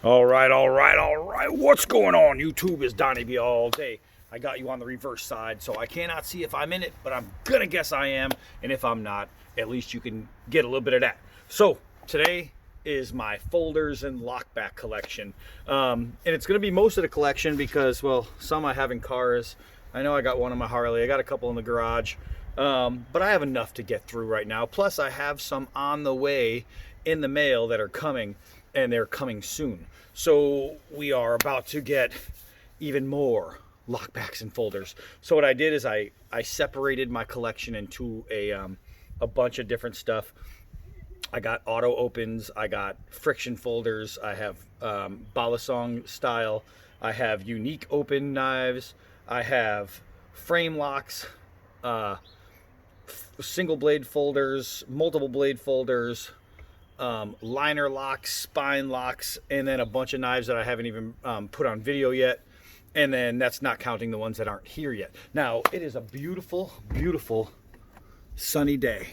All right. What's going on? YouTube is Donnie B all day. I got you on the reverse side, so I cannot see if I'm in it, but I'm gonna guess I am. And if I'm not, at least you can get a little bit of that. So today is my folders and lockback collection. And it's gonna be most of the collection because, well, some I have in cars. I know I got one on my Harley. I got a couple in the garage. But I have enough to get through right now. Plus I have some on the way in the mail that are coming, and they're coming soon. So we are about to get even more lockbacks and folders. So what I did is I separated my collection into a bunch of different stuff. I got auto opens, I got friction folders, I have Balisong style, I have unique open knives, I have frame locks, single blade folders, multiple blade folders, liner locks, spine locks, and then a bunch of knives that I haven't even put on video yet. And then that's not counting the ones that aren't here yet. Now, it is a beautiful, beautiful sunny day.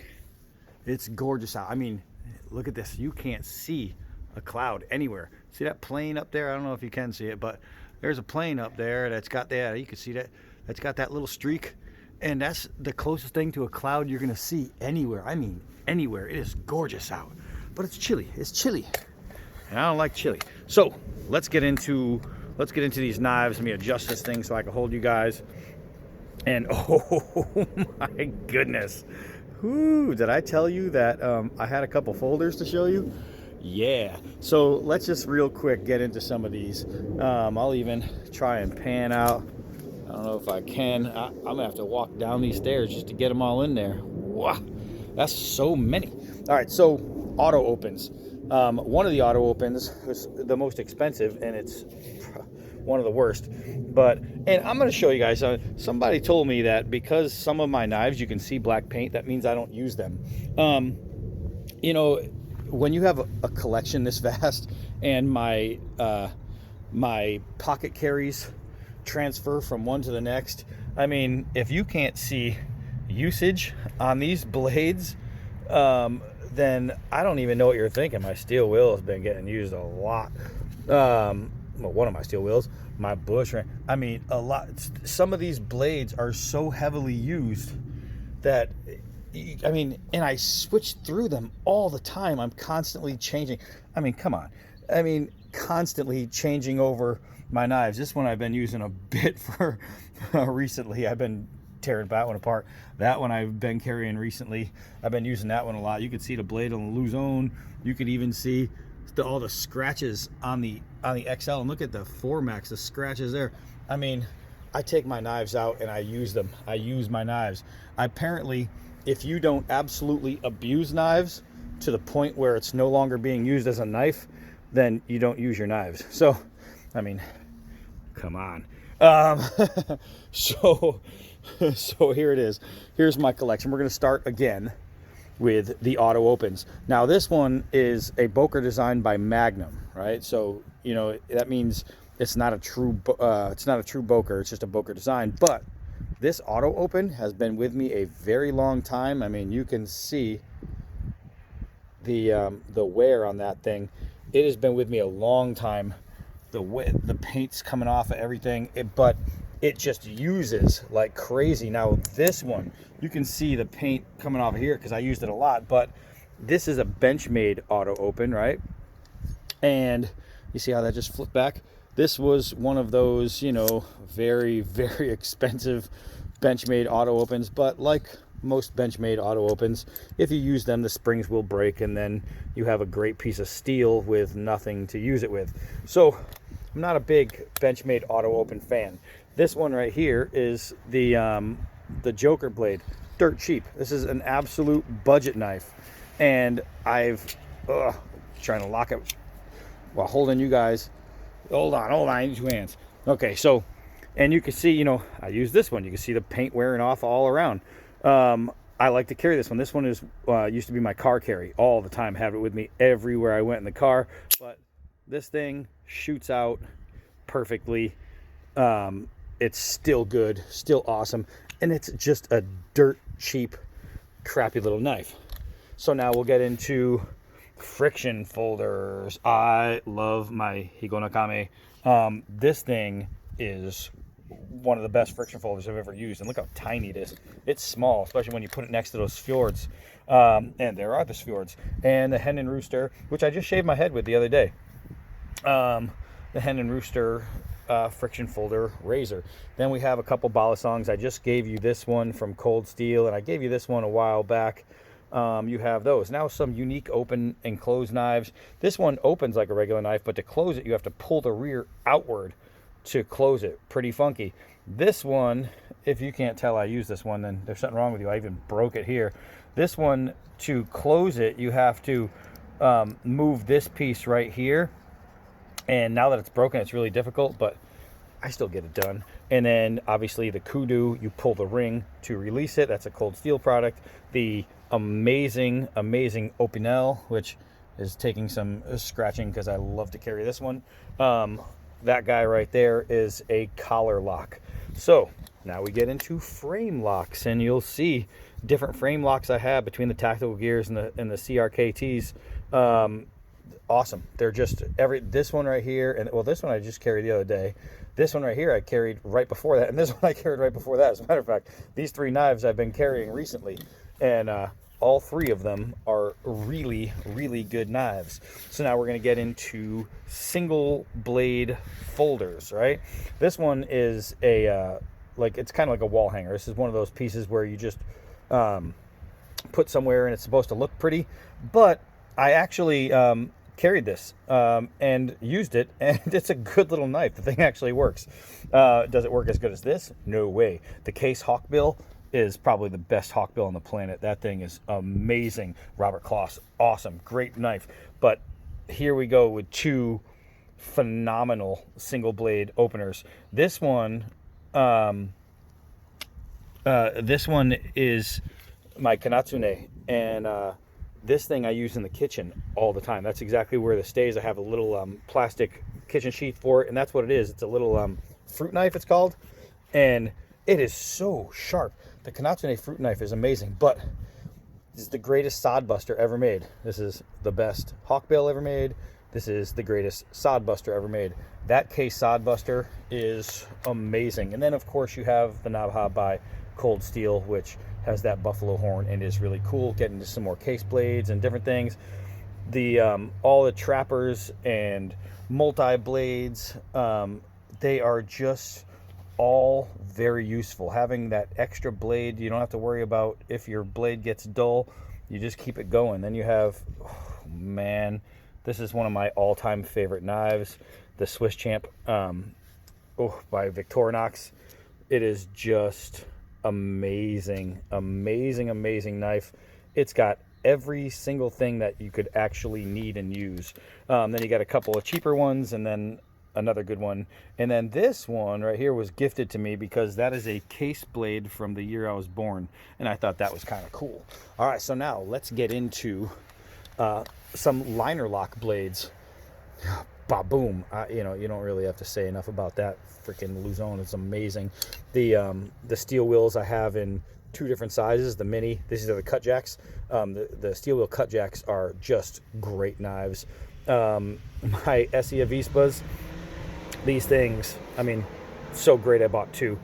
It's gorgeous out. I mean, look at this. You can't see a cloud anywhere. See that plane up there? I don't know if you can see it, but there's a plane up there that's got that. You can see that. That's got that little streak. And that's the closest thing to a cloud you're gonna see anywhere. I mean, anywhere. It is gorgeous out. But it's chilly. It's chilly. And I don't like chilly. So let's get into these knives. Let me adjust this thing so I can hold you guys. And oh my goodness. Ooh, did I tell you that I had a couple folders to show you? Yeah. So let's just real quick get into some of these. I'll even try and pan out. I don't know if I can. I'm gonna have to walk down these stairs just to get them all in there. Wow, that's so many. All right, so auto opens. One of the auto opens was the most expensive, and it's one of the worst. And I'm gonna show you guys. Somebody told me that because some of my knives you can see black paint, that means I don't use them. You know, when you have a collection this vast, and my pocket carries transfer from one to the next. I mean, if you can't see usage on these blades, then I don't even know what you're thinking. My steel wheel has been getting used a lot. Well, one of my steel wheels, my bush, I mean, a lot. Some of these blades are so heavily used that, I mean, and I switch through them all the time. I'm constantly changing. I mean, come on. I mean, constantly changing over my knives. This one I've been using a bit for recently. I've been tearing that one apart. That one I've been carrying recently. I've been using that one a lot. You can see the blade on the Luzon. You could even see all the scratches on the XL. And look at the 4Max, the scratches there. I mean, I take my knives out and I use them. I use my knives. Apparently, if you don't absolutely abuse knives to the point where it's no longer being used as a knife, then you don't use your knives. So, I mean, come on. So here it is. Here's my collection. We're going to start again with the auto opens. Now this one is a Boker design by Magnum, right? So, you know, that means it's not a true Boker. It's just a Boker design. But this auto open has been with me a very long time. I mean, you can see the wear on that thing. It has been with me a long time. The paint's coming off of everything, but it just uses like crazy. Now this one, you can see the paint coming off of here because I used it a lot, but this is a Benchmade auto open, right? And you see how that just flipped back? This was one of those, you know, very, very expensive Benchmade auto opens, but like most Benchmade auto opens, if you use them, the springs will break, and then you have a great piece of steel with nothing to use it with. So I'm not a big Benchmade auto open fan. This one right here is the Joker blade, dirt cheap. This is an absolute budget knife, and I've trying to lock it while holding you guys. Hold on, I need 2 hands. Okay, so, and you can see, you know, I use this one. You can see the paint wearing off all around. I like to carry this one. This one is used to be my car carry all the time. Have it with me everywhere I went in the car. But this thing shoots out perfectly. It's still good, still awesome, and it's just a dirt cheap, crappy little knife. So now we'll get into friction folders. I love my Higonakame. This thing is one of the best friction folders I've ever used, and look how tiny it is. It's small, especially when you put it next to those fjords. And there are the fjords. And the Hen and Rooster, which I just shaved my head with the other day. The Hen and Rooster friction folder razor. Then we have a couple Balisongs. I just gave you this one from Cold Steel, and I gave you this one a while back. You have those. Now some unique open and close knives. This one opens like a regular knife, but to close it, you have to pull the rear outward to close it. Pretty funky. This one, if you can't tell I use this one, then there's something wrong with you. I even broke it here. This one, to close it, you have to move this piece right here. And now that it's broken, it's really difficult, but I still get it done. And then obviously the Kudu, you pull the ring to release it. That's a Cold Steel product. The amazing Opinel, which is taking some scratching because I love to carry this one. That guy right there is a collar lock. So now we get into frame locks, and you'll see different frame locks I have between the Tactical Gears and the CRKTs. Awesome. They're just this one right here, and well, this one I just carried the other day. This one right here I carried right before that, and this one I carried right before that. As a matter of fact, these three knives I've been carrying recently, and all three of them are really good knives. So now we're going to get into single blade folders, right? This one is a it's kind of like a wall hanger. This is one of those pieces where you just put somewhere and it's supposed to look pretty, but I actually carried this and used it, and it's a good little knife. The thing actually works. Does it work as good as this? No way. The Case Hawkbill is probably the best hawkbill on the planet. That thing is amazing. Robert Kloss, awesome, great knife. But here we go with two phenomenal single blade openers. This one is my Kanatsune, and this thing I use in the kitchen all the time. That's exactly where this stays. I have a little plastic kitchen sheath for it, and that's what it is. It's a little fruit knife, it's called, and it is so sharp. The Kanatsune fruit knife is amazing, but this is the greatest sod buster ever made. This is the best hawkbill ever made. This is the greatest sod buster ever made. That Case sod buster is amazing. And then of course you have the Navaja by Cold Steel, which has that buffalo horn and is really cool. Getting into some more case blades and different things. The all the trappers and multi blades, they are just all very useful. Having that extra blade, you don't have to worry about if your blade gets dull. You just keep it going. Then you have, oh man, this is one of my all-time favorite knives, the Swiss Champ by Victorinox. It is just amazing knife. It's got every single thing that you could actually need and use. Then you got a couple of cheaper ones, and then another good one. And then this one right here was gifted to me because that is a case blade from the year I was born, and I thought that was kind of cool. All right, so now let's get into some liner lock blades. Ba-boom. You don't really have to say enough about that. Freaking Luzon is amazing. The steel wheels I have in two different sizes. The mini, these are the cut jacks. The steel wheel cut jacks are just great knives. My Essie Avispas, these things, I mean, so great. I bought two.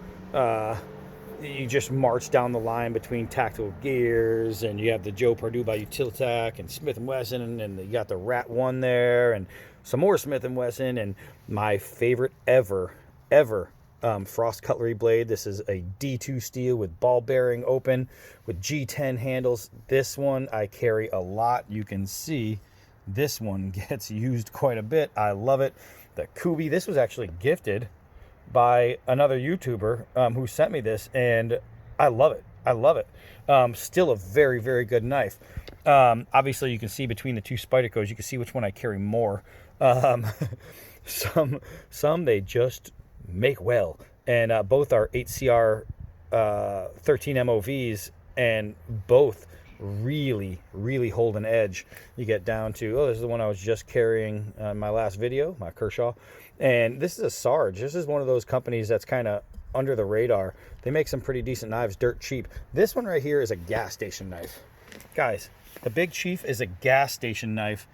You just march down the line between Tactical Gears, and you have the Joe Pardue by Utilitech and Smith & Wesson, and you got the Rat 1 there, and some more Smith & Wesson, and my favorite ever Frost cutlery blade. This is a D2 steel with ball bearing open with G10 handles. This one I carry a lot. You can see this one gets used quite a bit. I love it. The Kubi, this was actually gifted by another YouTuber who sent me this, and I love it. Still a very good knife. Obviously you can see between the two Spydercos, you can see which one I carry more. Some they just make well, and both are 8CR 13 MOVs, and both really hold an edge. You get down to, this is the one I was just carrying in my last video, my Kershaw, and this is a Sarge. This is one of those companies that's kind of under the radar. They make some pretty decent knives dirt cheap. This one right here is a gas station knife. Guys, The Big Chief is a gas station knife,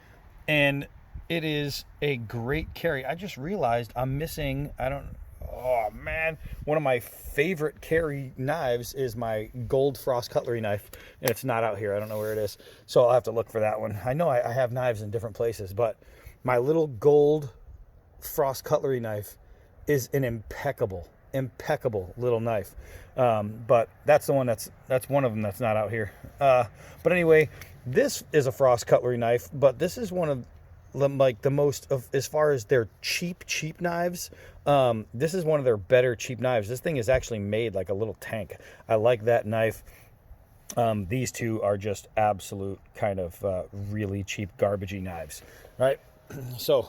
and it is a great carry. I just realized I'm missing, oh man, one of my favorite carry knives is my gold frost cutlery knife, and it's not out here. I don't know where it is, so I'll have to look for that one. I know I have knives in different places, but my little gold frost cutlery knife is an impeccable little knife. But that's the one that's one of them that's not out here. But anyway, this is a frost cutlery knife, but this is one of like the most of, as far as their cheap knives. This is one of their better cheap knives. This thing is actually made like a little tank. I like that knife. These two are just absolute kind of really cheap garbagey knives, right? So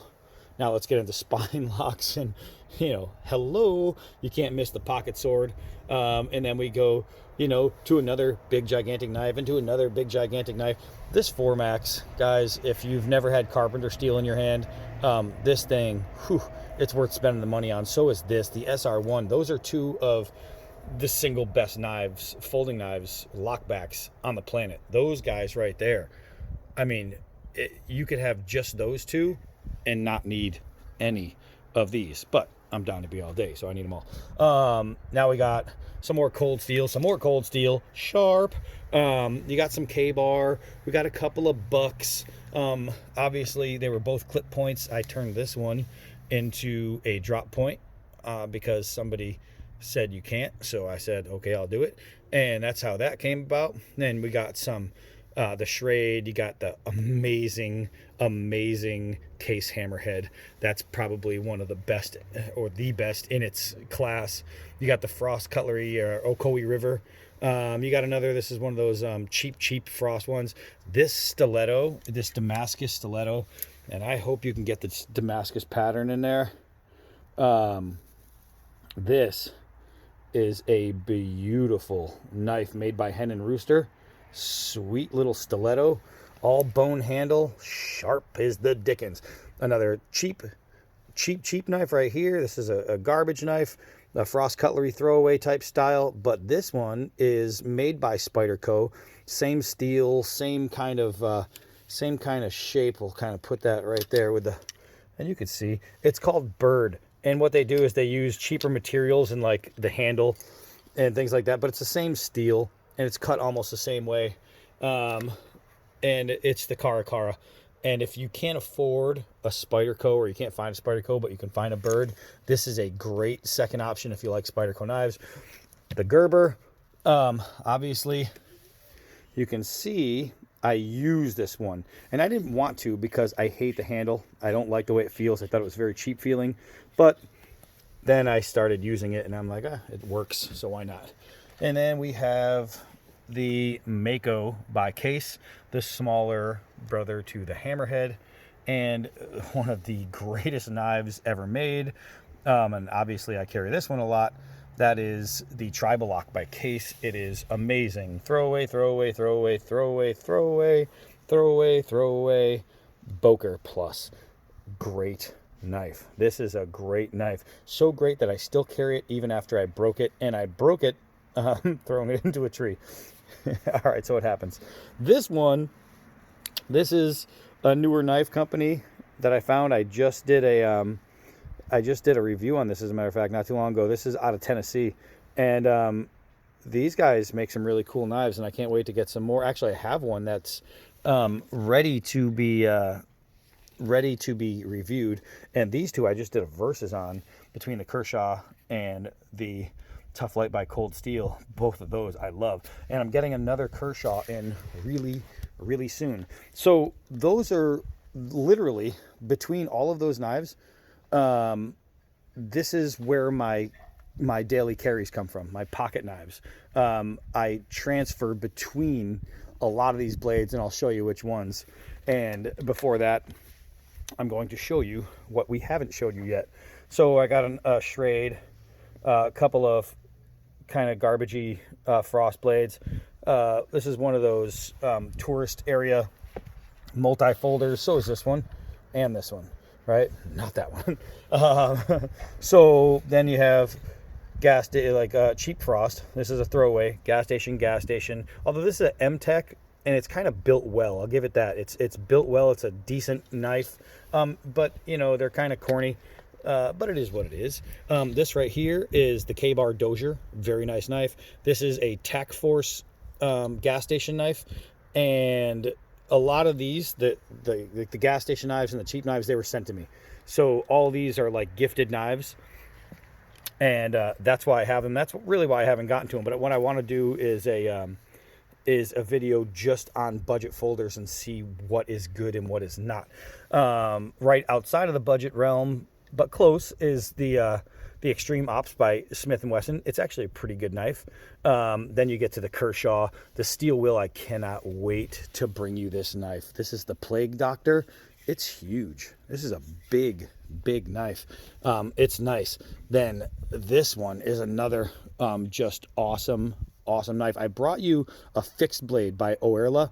now let's get into spine locks, and hello, you can't miss the pocket sword. And then we go, to another big gigantic knife, and to another big gigantic knife. This 4-Max, guys, if you've never had carpenter steel in your hand, this thing, it's worth spending the money on. So is this, the SR1. Those are two of the single best knives, folding knives, lockbacks on the planet. Those guys right there. I mean, you could have just those two and not need any of these, but I'm down to be all day, so I need them all. Now we got some more cold steel, sharp. You got some K-bar. We got a couple of bucks. Obviously, they were both clip points. I turned this one into a drop point because somebody said you can't, so I said, okay, I'll do it. And that's how that came about. Then we got some the Schrade. You got the amazing case hammerhead. That's probably one of the best, or the best in its class. You got the frost cutlery, Ocoee River. You got another, this is one of those cheap frost ones. This stiletto, this Damascus stiletto, and I hope you can get the Damascus pattern in there. This is a beautiful knife made by Hen and Rooster. Sweet little stiletto, all bone handle, sharp as the dickens. Another cheap knife right here. This is a garbage knife, a frost cutlery throwaway type style, but this one is made by Spyderco. Same steel, same kind of shape. We'll kind of put that right there with the, and you can see it's called Bird. And what they do is they use cheaper materials and like the handle and things like that, but it's the same steel. And it's cut almost the same way. And it's the Cara. And if you can't afford a Spyderco, or you can't find a Spyderco, but you can find a Bird, this is a great second option if you like Spyderco knives. The Gerber, obviously, you can see I use this one. And I didn't want to because I hate the handle. I don't like the way it feels. I thought it was very cheap feeling. But then I started using it, and I'm like, it works, so why not? And then we have the Mako by Case, the smaller brother to the Hammerhead, and one of the greatest knives ever made. And obviously I carry this one a lot. That is the Tribal Lock by Case. It is amazing. Throwaway, Boker Plus. Great knife. This is a great knife. So great that I still carry it even after I broke it, and I broke it throwing it into a tree. All right, so what happens? This is a newer knife company that I found. I just did a review on this, as a matter of fact, not too long ago. This is out of Tennessee, and these guys make some really cool knives, and I can't wait to get some more. Actually, I have one that's ready to be reviewed, and these two I just did a versus on between the Kershaw and the Tough Light by Cold Steel. Both of those I love, and I'm getting another Kershaw in really soon. So those are literally, between all of those knives, this is where my daily carries come from, my pocket knives. I transfer between a lot of these blades, and I'll show you which ones. And before that, I'm going to show you what we haven't showed you yet. So I got a Schrade, a couple of kind of garbagey frost blades. This is one of those tourist area multi-folders. So is this one and this one, right? Not that one. So then you have cheap frost. This is a throwaway gas station. Although this is an M-Tech, and it's kind of built well. I'll give it that. It's built well. It's a decent knife, but you know, they're kind of corny. But it is what it is. This right here is the K-Bar Dozier. Very nice knife. This is a Tac Force gas station knife. And a lot of these, the gas station knives and the cheap knives, they were sent to me. So all these are like gifted knives. And that's why I have them. That's really why I haven't gotten to them. But what I want to do is a video just on budget folders and see what is good and what is not. Right outside of the budget realm, but close, is the Extreme Ops by Smith & Wesson. It's actually a pretty good knife. Then you get to the Kershaw, the Steel Will. I cannot wait to bring you this knife. This is the Plague Doctor. It's huge. This is a big, big knife. It's nice. Then this one is another just awesome knife. I brought you a fixed blade by Oerla,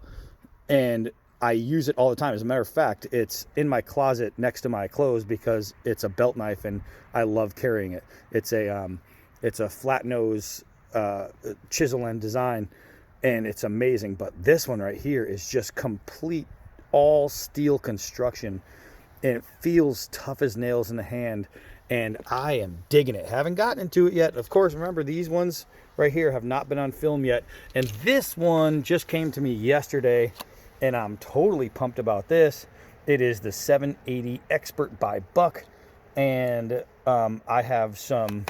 and I use it all the time. As a matter of fact, it's in my closet next to my clothes because it's a belt knife and I love carrying it. It's a flat nose chisel end design, and it's amazing. But this one right here is just complete all steel construction, and it feels tough as nails in the hand, and I am digging it. Haven't gotten into it yet. Of course, remember, these ones right here have not been on film yet, and this one just came to me yesterday, and I'm totally pumped about this. It is the 780 Expert by Buck, and I have some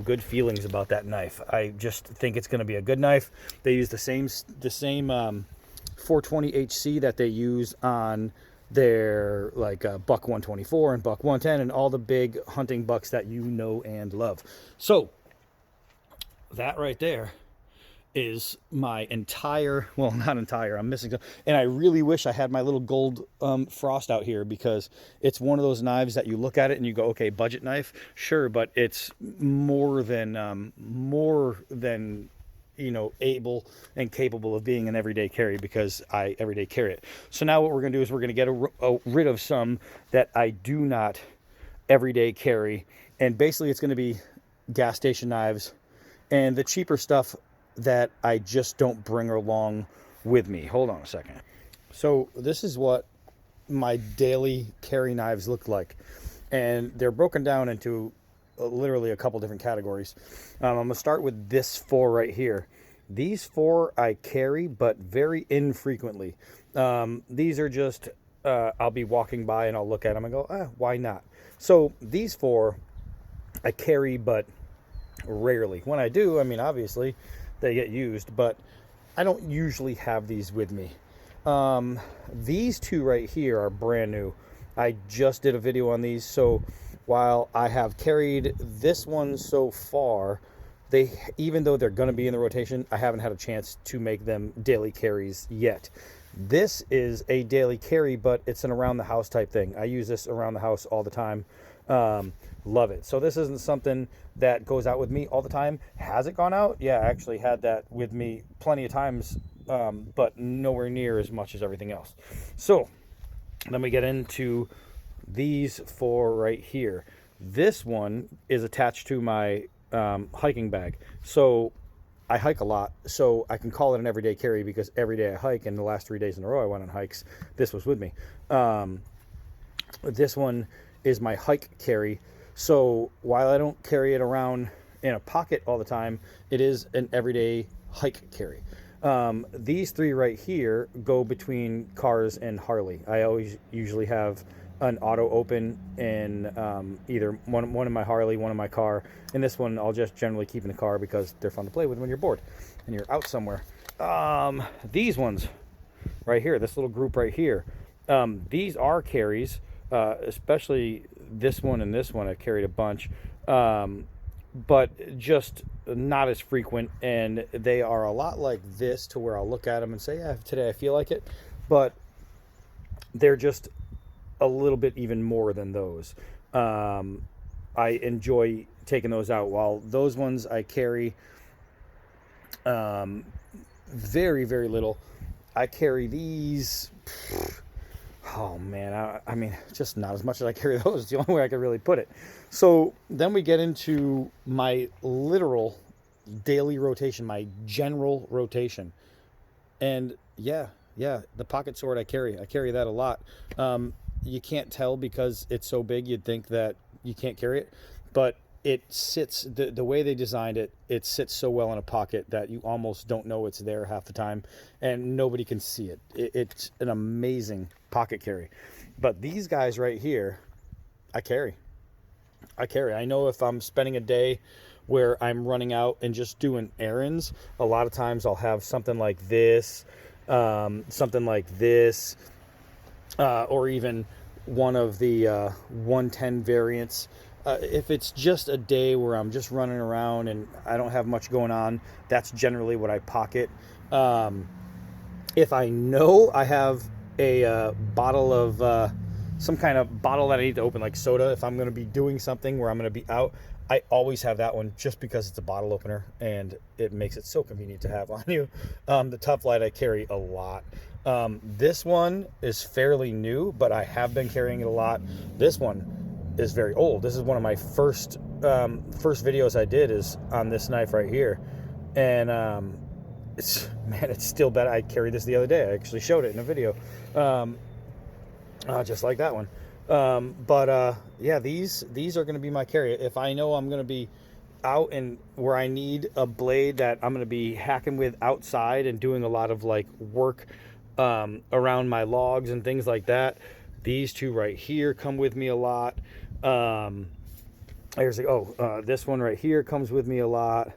good feelings about that knife. I just think it's going to be a good knife. They use the same 420 HC that they use on their Buck 124 and Buck 110 and all the big hunting bucks that you know and love. So that right there is my entire, well, not entire, I'm missing some, and I really wish I had my little gold frost out here, because it's one of those knives that you look at it and you go, okay, budget knife, sure, but it's more than you know, able and capable of being an everyday carry, because I everyday carry it. So now what we're going to do is we're going to get rid of some that I do not everyday carry, and basically it's going to be gas station knives and the cheaper stuff that I just don't bring along with me. Hold on a second. So this is what my daily carry knives look like, and they're broken down into literally a couple different categories. I'm going to start with this 4 right here. These 4 I carry, but very infrequently. These are just, I'll be walking by and I'll look at them and go, why not? So these 4 I carry, but rarely. When I do, I mean, obviously they get used, but I don't usually have these with me. These 2 right here are brand new. I just did a video on these, so while I have carried this one so far, even though they're going to be in the rotation, I haven't had a chance to make them daily carries yet. This is a daily carry, but it's an around the house type thing. I use this around the house all the time. Love it. So this isn't something that goes out with me all the time. Has it gone out? Yeah, I actually had that with me plenty of times, but nowhere near as much as everything else. So then we get into these 4 right here. This one is attached to my hiking bag. So I hike a lot, so I can call it an everyday carry, because every day I hike, and the last 3 days in a row I went on hikes, this was with me. This one is my hike carry. So while I don't carry it around in a pocket all the time, it is an everyday hike carry. These 3 right here go between cars and Harley. I always usually have an auto open in either one in my Harley, one in my car, and this one I'll just generally keep in the car because they're fun to play with when you're bored and you're out somewhere. These ones right here, this little group right here, these are carries, especially this one and this one. I've carried a bunch, but just not as frequent, and they are a lot like this, to where I'll look at them and say, yeah, today I feel like it, but they're just a little bit even more than those. I enjoy taking those out, while those ones I carry very, very little. I carry these, oh man, I mean, just not as much as I carry those. It's the only way I could really put it. So then we get into my literal daily rotation, my general rotation. And yeah, the pocket sword I carry that a lot. You can't tell because it's so big, you'd think that you can't carry it, but it sits, the way they designed it, it sits so well in a pocket that you almost don't know it's there half the time, and nobody can see it. It's an amazing pocket carry. But these guys right here, I carry. I know if I'm spending a day where I'm running out and just doing errands, a lot of times I'll have something like this, or even one of the 110 variants. If it's just a day where I'm just running around and I don't have much going on, that's generally what I pocket. If I know I have a bottle of some kind of bottle that I need to open, like soda, if I'm going to be doing something where I'm going to be out, I always have that one just because it's a bottle opener and it makes it so convenient to have on you. The Tough Light I carry a lot. This one is fairly new, but I have been carrying it a lot. This one is very old. This is one of my first videos I did is on this knife right here. And it's still better. I carried this the other day. I actually showed it in a video. Just like that one. Yeah, these are going to be my carry. If I know I'm going to be out and where I need a blade that I'm going to be hacking with outside and doing a lot of like work around my logs and things like that, these two right here come with me a lot. This one right here comes with me a lot.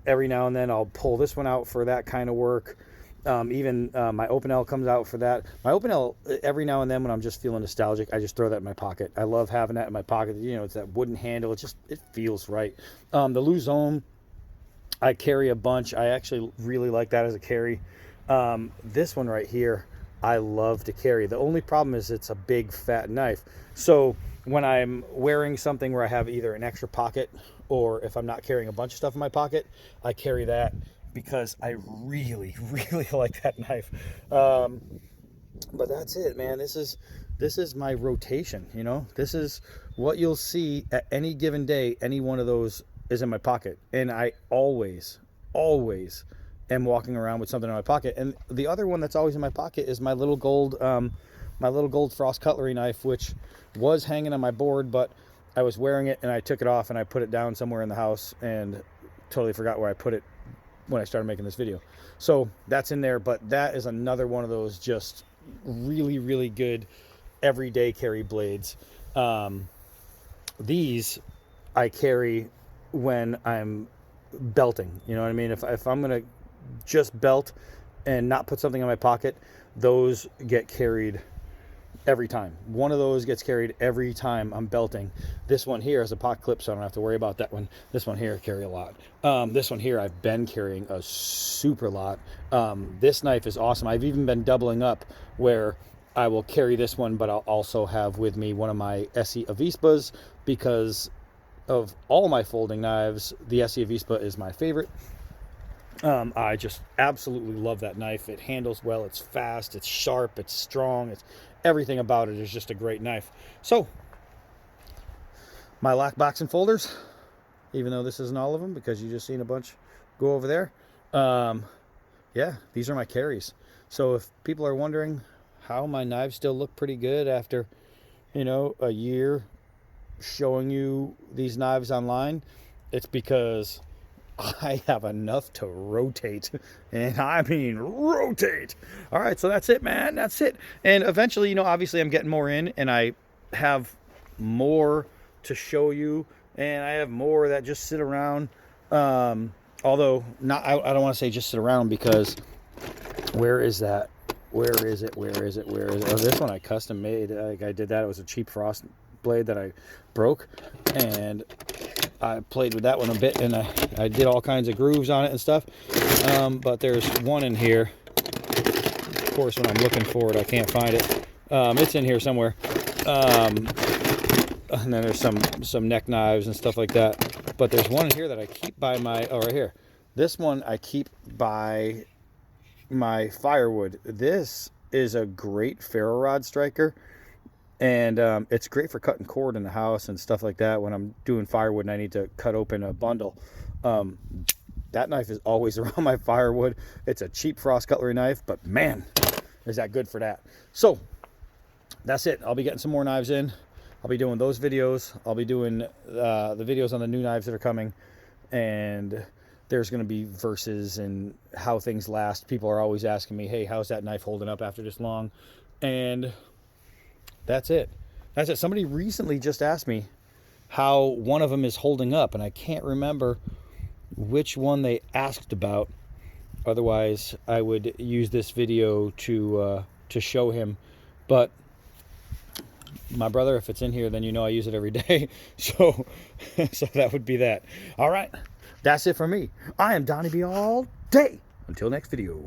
Every now and then I'll pull this one out for that kind of work. Even my Open L comes out for that. My Open L, every now and then when I'm just feeling nostalgic, I just throw that in my pocket. I love having that in my pocket. You know, it's that wooden handle. It feels right. The Luzone, I carry a bunch. I actually really like that as a carry. This one right here, I love to carry. The only problem is it's a big fat knife. So when I'm wearing something where I have either an extra pocket or if I'm not carrying a bunch of stuff in my pocket, I carry that because I really, really like that knife. But that's it, man. This is my rotation, you know? This is what you'll see at any given day. Any one of those is in my pocket. And I always am walking around with something in my pocket. And the other one that's always in my pocket is my little gold frost cutlery knife, which was hanging on my board, but I was wearing it and I took it off and I put it down somewhere in the house and totally forgot where I put it when I started making this video. So that's in there, but that is another one of those just really, really good everyday carry blades. These I carry when I'm belting, you know what I mean? If I'm gonna just belt and not put something in my pocket, those get carried every time. One of those gets carried every time I'm belting. This one here has a pocket clip, so I don't have to worry about that one. This one here I carry a lot. This one here I've been carrying a super lot. This knife is awesome. I've even been doubling up where I will carry this one, but I'll also have with me one of my SE Avispas, because of all my folding knives, the SE Avispa is my favorite. I just absolutely love that knife. It handles well, it's fast, it's sharp, it's strong, it's everything about it is just a great knife. So my lockbacks and folders, even though this isn't all of them because you just seen a bunch go over there, yeah, these are my carries. So if people are wondering how my knives still look pretty good after, you know, a year showing you these knives online, it's because I have enough to rotate, and I mean rotate. All right, so that's it, man. That's it. And eventually, you know, obviously I'm getting more in, and I have more to show you, and I have more that just sit around. Although not, I don't want to say just sit around, because where is that? Where is it? Oh, this one I custom made. I did that. It was a cheap frost blade that I broke, and I played with that one a bit, and I did all kinds of grooves on it and stuff. But there's one in here. Of course, when I'm looking for it, I can't find it. It's in here somewhere. And then there's some neck knives and stuff like that. But there's one in here that I keep by my, oh, right here. This one I keep by my firewood. This is a great ferro rod striker. And it's great for cutting cord in the house and stuff like that when I'm doing firewood and I need to cut open a bundle. That knife is always around my firewood. It's a cheap frost cutlery knife, but man, is that good for that. So that's it. I'll be getting some more knives in. I'll be doing those videos. I'll be doing the videos on the new knives that are coming, and there's going to be verses and how things last. People are always asking me, hey, how's that knife holding up after this long? And that's it. That's it. Somebody recently just asked me how one of them is holding up, and I can't remember which one they asked about. Otherwise, I would use this video to show him. But my brother, if it's in here, then you know I use it every day. So that would be that. All right. That's it for me. I am Donnie B all day. Until next video.